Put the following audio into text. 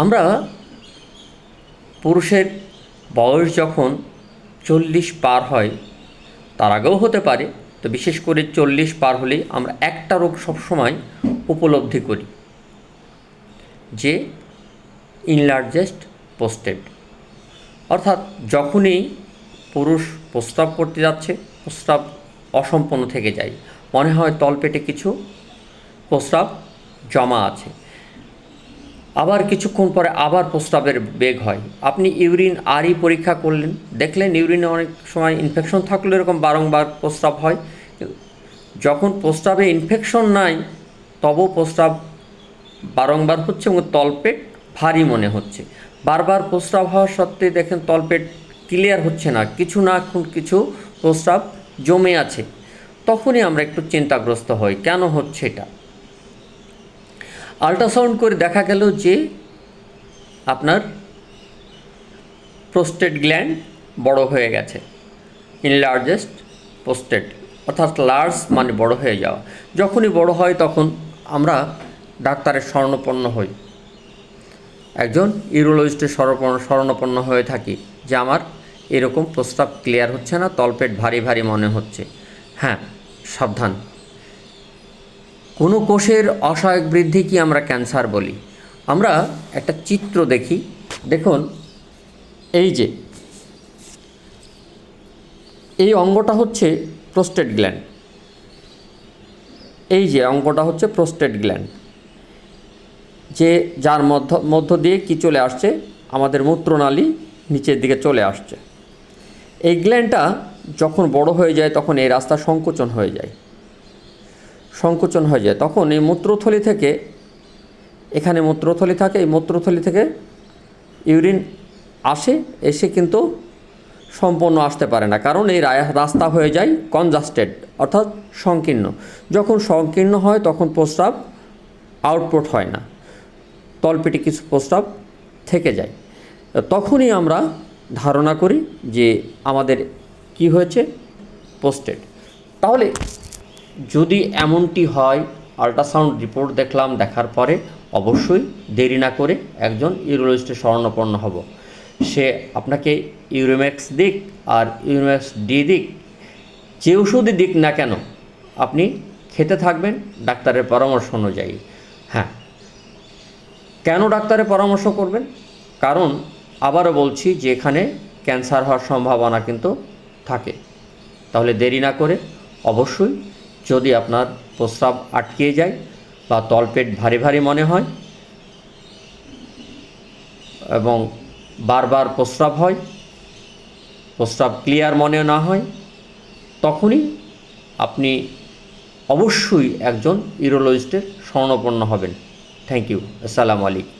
আমরা পুরুষের বয়স যখন 40 পার হয়, তার আগেও হতে পারে, তো বিশেষ করে 40 পার হলেই আমরা একটা রোগ সবসময় উপলব্ধি করি, যে ইনলার্জেস্ট প্রস্টেট। অর্থাৎ যখনই পুরুষ প্রস্রাব করতে যাচ্ছে, প্রস্রাব অসম্পূর্ণ থেকে যায়, মনে হয় তলপেটে কিছু প্রস্রাব জমা আছে। আবার কিছুক্ষণ পরে আবার প্রস্রাবের বেগ হয়। আপনি ইউরিন আরই পরীক্ষা করলেন, দেখলেন ইউরিনে অনেক সময় ইনফেকশন থাকলে এরকম বারংবার প্রস্রাব হয়। যখন প্রস্রাবে ইনফেকশন নাই, তবুও প্রস্রাব বারংবার হচ্ছে এবং তলপেট ভারী মনে হচ্ছে। বারবার প্রস্রাব হওয়া সত্ত্বে দেখেন তলপেট ক্লিয়ার হচ্ছে না, কিছু না কিছু প্রস্রাব জমে আছে, তখনই আমরা একটু চিন্তাগ্রস্ত হই, কেন হচ্ছে এটা। আল্ট্রাসাউন্ড করে দেখা গেল যে আপনার প্রোস্টেট গ্ল্যান্ড বড় হয়ে গেছে, ইনলার্জেস্ট প্রোস্টেট, অর্থাৎ লার্জ মানে বড় হয়ে যাওয়া। যখনই বড় হয় তখন আমরা ডাক্তারের শরণাপন্ন হই, একজন ইউরোলজিস্টের শরণাপন্ন হয়ে থাকি যে আমার এরকম প্রস্রাব ক্লিয়ার হচ্ছে না, তলপেট ভারী ভারী মনে হচ্ছে। হ্যাঁ, সাবধান, কোনো কোষের অসহায়ক বৃদ্ধি কি আমরা ক্যান্সার বলি। আমরা একটা চিত্র দেখি, দেখুন এই যে এই অঙ্গটা হচ্ছে প্রোস্টেট গ্ল্যান্ড, এই যে অঙ্গটা হচ্ছে প্রোস্টেট গ্ল্যান্ড, যে যার মধ্য দিয়ে কি চলে আসছে, আমাদের মূত্রনালী নিচের দিকে চলে আসছে। এই গ্ল্যান্ডটা যখন বড় হয়ে যায় তখন এই রাস্তা সংকোচন হয়ে যায়, তখন এই মূত্রথলি থেকে, এখানে মূত্রথলি থাকে, এই মূত্রথলি থেকে ইউরিন এসে কিন্তু সম্পূর্ণ আসতে পারে না, কারণ এই রাস্তা হয়ে যায় কনজাস্টেড, অর্থাৎ সংকীর্ণ। যখন সংকীর্ণ হয় তখন প্রস্রাব আউটপুট হয় না, তলপেটে কিছু প্রস্রাব থেকে যায়। তখনই আমরা ধারণা করি যে আমাদের কি হয়েছে, প্রোস্টেট। তাহলে যদি এমনটি হয়, আল্ট্রাসাউন্ড রিপোর্ট দেখলাম, দেখার পরে অবশ্যই দেরি না করে একজন ইউরোলজিস্টের শরণাপন্ন হব। সে আপনাকে ইউরোম্যাক্স দিক আর ইউরোম্যাক্স ডি দিক, যে ওষুধই দিক না কেন, আপনি খেতে থাকবেন ডাক্তারের পরামর্শ অনুযায়ী। হ্যাঁ, কেন ডাক্তারের পরামর্শ করবেন? কারণ আবারও বলছি যে এখানে ক্যান্সার হওয়ার সম্ভাবনা কিন্তু থাকে। তাহলে দেরি না করে অবশ্যই, যদি আপনার প্রস্রাব আটকে যায় বা তলপেট ভারী ভারী মনে হয় এবং বারবার প্রস্রাব হয়, প্রস্রাব ক্লিয়ার মনে না হয়, তখনই আপনি অবশ্যই একজন ইউরোলজিস্টের শরণাপন্ন হবেন। Thank you. আসসালামু আলাইকুম।